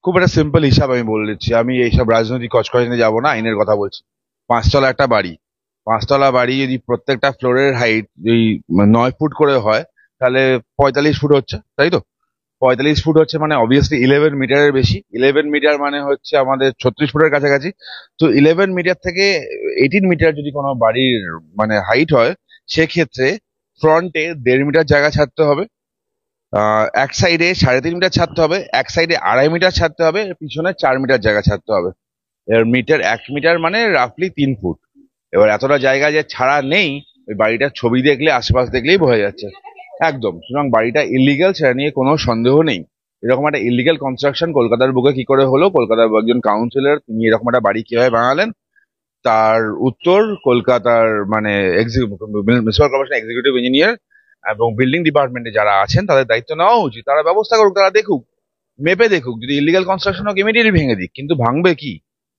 খুব একটা সিম্পল হিসাব আমি বলে দিচ্ছি, আমি এইসব রাজনৈতিক কচকচানিতে যাবো না, আইনের কথা বলছি। 5 তলা একটা বাড়ি, 5 তলা বাড়ি যদি প্রত্যেকটা ফ্লোরের হাইট যদি 9 ফুট করে হয়, তাহলে 45 ফুট হচ্ছে, তাই তো? 45 ফুট হচ্ছে মানে অবভিয়াসলি 11 মিটারের বেশি। 11 মিটার মানে হচ্ছে আমাদের 36 ফুটের কাছাকাছি। তো 11 মিটার থেকে 18 মিটার যদি কোনো বাড়ির মানে হাইট হয়, সেক্ষেত্রে ফ্রন্টে 1.5 মিটার জায়গা ছাড়তে হবে, এক সাইডে 3.5 মিটার ছাড়তে হবে, এক সাইডে 2.5 মিটার ছাড়তে হবে, পিছনে 4 মিটার জায়গা ছাড়তে হবে। এবার মিটার 1 মিটার মানে রাফলি 3 ফুট। এবার এতটা জায়গা যে ছাড়া নেই, ওই বাড়িটার ছবি দেখলে আশেপাশ দেখলেই বোঝা যাচ্ছে একদম। সুতরাং বাড়িটা ইলিগাল, সেটা নিয়ে কোনো সন্দেহ নেই। এরকম একটা ইলিগাল কনস্ট্রাকশন কলকাতার বুকে কি করে হলো? কলকাতার একজন কাউন্সিলর তিনি এরকম একটা বাড়ি কিভাবে বানালেন, তার উত্তর কলকাতার মানে মিউনিসিপাল কর্পোরেশন এক্সিকিউটিভ ইঞ্জিনিয়ার এবং বিল্ডিং ডিপার্টমেন্টে যারা আছেন তাদের দায়িত্ব নেওয়া উচিত। তারা ব্যবস্থা করুক, তারা দেখুক, মেপে দেখুক, যদি ইলিগাল কনস্ট্রাকশন হোক ইমিডিয়েটলি ভেঙে দিক। কিন্তু ভাঙবে কি,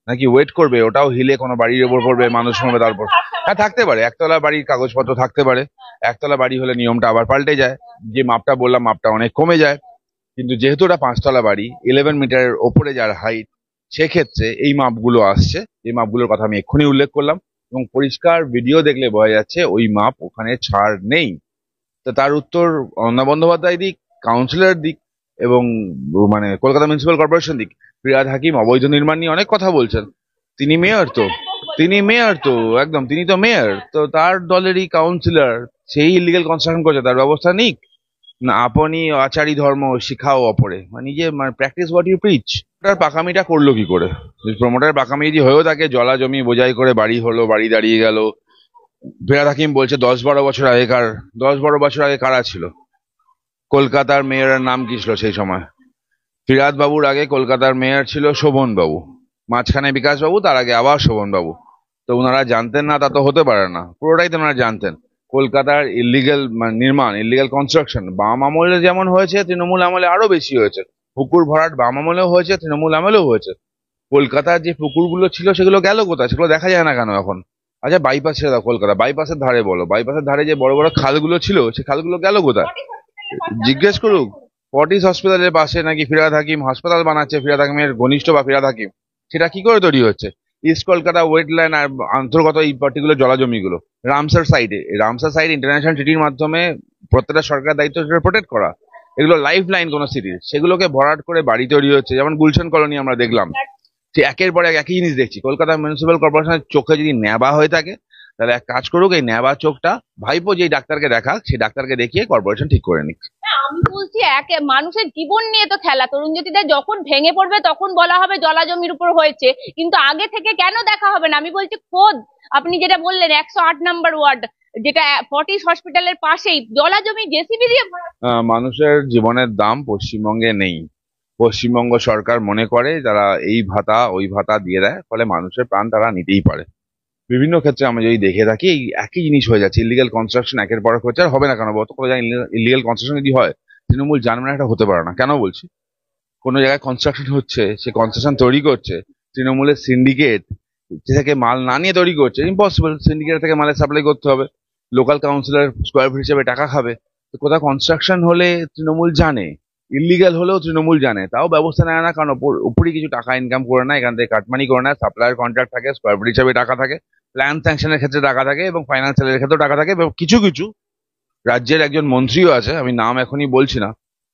নাকি ওয়েট করবে ওটাও হিলে কোনো বাড়ির ওপর পড়বে, মানুষ মরবে তারপর? হ্যাঁ, থাকতে পারে একতলা বাড়ির কাগজপত্র থাকতে পারে, একতলা বাড়ি হলে নিয়মটা আবার পাল্টে যায়, যে মাপটা বললাম মাপটা অনেক কমে যায়। কিন্তু যেহেতু ওটা 5 তলা বাড়ি, 11 মিটারের ওপরে যার হাইট, সেক্ষেত্রে এই মাপগুলো আসছে। এই মাপগুলোর কথা আমি এক্ষুনি উল্লেখ করলাম, এবং পরিষ্কার ভিডিও দেখলে বোঝা যাচ্ছে ওই মাপ ওখানে ছাড় নেই। তো তার উত্তর অন্না বন্দ্যোপাধ্যায় দিক, কাউন্সিলর দিক, এবং মানে কলকাতা মিউনিসিপাল কর্পোরেশন দিক। ফিরহাদ হাকিম অবৈধ নির্মাণ নিয়ে অনেক কথা বলছেন, তিনি মেয়র তো, একদম তিনি তো মেয়র, তো তার দলেরই কাউন্সিলর, সেই ইলিগাল কনস্ট্রাকশন করছে, তার ব্যবস্থা নিক। না, আপনি আচারী ধর্ম শিখাও অপরে, মানে নিজে মানে প্র্যাকটিস হোয়াট ইউ প্রিচ। তার পাকামিটা করলো কি করে? প্রমোটার পাকামি যদি হয়েও থাকে, জলা জমি বোঝাই করে বাড়ি হলো, বাড়ি দাঁড়িয়ে গেল। ফিরহাদ হাকিম বলছে 10-12 বছর আগেকার, 10-12 বছর আগে কারা ছিল কলকাতার মেয়রের নাম কি ছিল সেই সময়? ফিরহাদ বাবুর আগে কলকাতার মেয়র ছিল শোভন বাবু, মাঝখানে বিকাশ বাবু, তার আগে আবার শোভন বাবু। তো ওনারা জানতেন না তা তো হতে পারে না, পুরোটাই তো ওনারা জানতেন। কলকাতার ইলিগাল নির্মাণ, ইলিগাল কনস্ট্রাকশন বাম আমলে যেমন হয়েছে, তৃণমূল আমলে আরো বেশি হয়েছে। পুকুর ভরাট বাম আমলেও হয়েছে, তৃণমূল আমলেও হয়েছে। কলকাতার যে পুকুরগুলো ছিল সেগুলো গেল কোথায়? সেগুলো দেখা যায় না কেন এখন? আচ্ছা, বাইপাস ছেড়ে দাও, কলকাতা বাইপাসের ধারে বলো, বাইপাসের ধারে যে বড় বড় খালগুলো ছিল, সেই খালগুলো গেল কোথায়? জিজ্ঞেস করুক। পটিস হসপিটালের পাশে নাকি ফিরহাদ হাকিম হাসপাতাল বানাচ্ছে, ফিরহাদ হাকিমের ঘনিষ্ঠ বা ফিরহাদ হাকিম। সেটা কি করে তৈরি হচ্ছে? ইস্ট কলকাতা ওয়েটল্যান্ড আর অন্তর্গত এই পার্টিকুলার জলাজমিগুলো রামসার সাইড ইন্টারন্যাশনাল ট্রিটির মাধ্যমে প্রত্যেকটা সরকারের দায়িত্ব সেটা প্রোটেক্ট করা। এগুলো লাইফ লাইন কোন সিটির, সেগুলোকে ভরাট করে বাড়ি তৈরি হচ্ছে। যেমন গুলশান কলোনি আমরা দেখলাম, সে একের পর এক একই জিনিস দেখছি। কলকাতা মিউনিসিপাল কর্পোরেশনের চোখে যদি নেবা হয়ে থাকে, তাহলে এক কাজ করুক, এই নেবা চোখটা ভাইপো যেই ডাক্তারকে দেখাক, সেই ডাক্তারকে দেখিয়ে কর্পোরেশন ঠিক করে নিক। আমি বলছি মানুষের জীবন নিয়ে তো খেলা। তরুণ জ্যোতিদের যখন ভেঙে পড়বে তখন বলা হবে জলা জমির উপর হয়েছে, কিন্তু আগে থেকে কেন দেখা হবে না? আমি বলছি খোদ আপনি যেটা বললেন 108 নম্বর ওয়ার্ড, যেটা ফর্টিস হসপিটালের পাশেই জলা জমি জেসিবি দিয়ে মানুষের জীবনের দাম পশ্চিমবঙ্গে নেই। পশ্চিমবঙ্গ সরকার মনে করে যারা এই ভাতা ওই ভাতা দিয়ে দেয়, ফলে মানুষের প্রাণ তারা নিতেই পারে। বিভিন্ন ক্ষেত্রে আমরা যদি দেখে থাকি, এই একই জিনিস হয়ে যাচ্ছে। ইলিগাল কনস্ট্রাকশন একের পর এক হচ্ছে, আর হবে না কেন? বলতো কোনো জায়গায় ইলিগাল কনস্ট্রাকশন যদি হয়, তৃণমূল জানবে না? এটা হতে পারে না। কেন বলছি? কোনো জায়গায় কনস্ট্রাকশন হচ্ছে, সে কনস্ট্রাকশন তৈরি করছে তৃণমূলের সিন্ডিকেট, থেকে মাল না নিয়ে তৈরি করছে, ইম্পসিবল। সিন্ডিকেট থেকে মালের সাপ্লাই করতে হবে, লোকাল কাউন্সিলর স্কোয়ার ফিট হিসেবে টাকা খাবে। তো কোথাও কনস্ট্রাকশন হলে তৃণমূল জানে, ইলিগাল হলেও তৃণমূল জানে, তাও ব্যবস্থা নেয় না। কারণ উপরে কিছু টাকা ইনকাম করে নেয়, এখান থেকে কাটমানি করে নেয়, সাপ্লায়ার কন্ট্রাক্ট থাকে, স্কোয়ার ফিট হিসেবে টাকা থাকে, প্ল্যান স্যাংশনের ক্ষেত্রে টাকা থাকে, এবং ফাইন্যান্সিয়ালের ক্ষেত্রেও টাকা থাকে। এবং কিছু কিছু রাজ্যের একজন মন্ত্রীও আছে, আমি নাম এখনই বলছি না,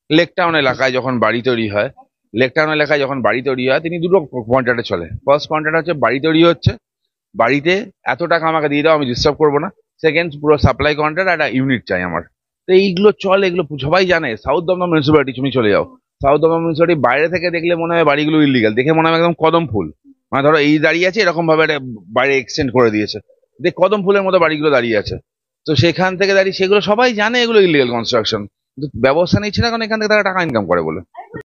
লেকটাউন এলাকায় যখন বাড়ি তৈরি হয়, তিনি দুটো কন্ট্রাক্টে চলে। ফার্স্ট কন্ট্রাক্ট হচ্ছে বাড়ি তৈরি হচ্ছে, বাড়িতে এত টাকা আমাকে দিয়ে দাও, আমি ডিস্টার্ব করবো না। সেকেন্ড, পুরো সাপ্লাই কন্ট্রাক্ট, একটা ইউনিট চাই আমার। তো এইগুলো চলে, এগুলো সবাই জানে। সাউথ দমদম মিউনিসিপালিটি তুমি চলে যাও, সাউথ দমদম মিউনিসিপালিটি বাইরে থেকে দেখলে মনে হয় বাড়িগুলো ইলিগাল, দেখে মনে হয় একদম কদম ফুল। মানে ধরো এই দাঁড়িয়ে আছে, এরকম ভাবে একটা বাইরে এক্সটেন্ড করে দিয়েছে, দেখ কদম ফুলের মতো বাড়িগুলো দাঁড়িয়ে আছে। তো সেখান থেকে দাঁড়িয়ে সেগুলো সবাই জানে এগুলো ইলিগাল কনস্ট্রাকশন, কিন্তু ব্যবস্থা নিচ্ছে না, কারণ এখান থেকে তারা টাকা ইনকাম করে বলে।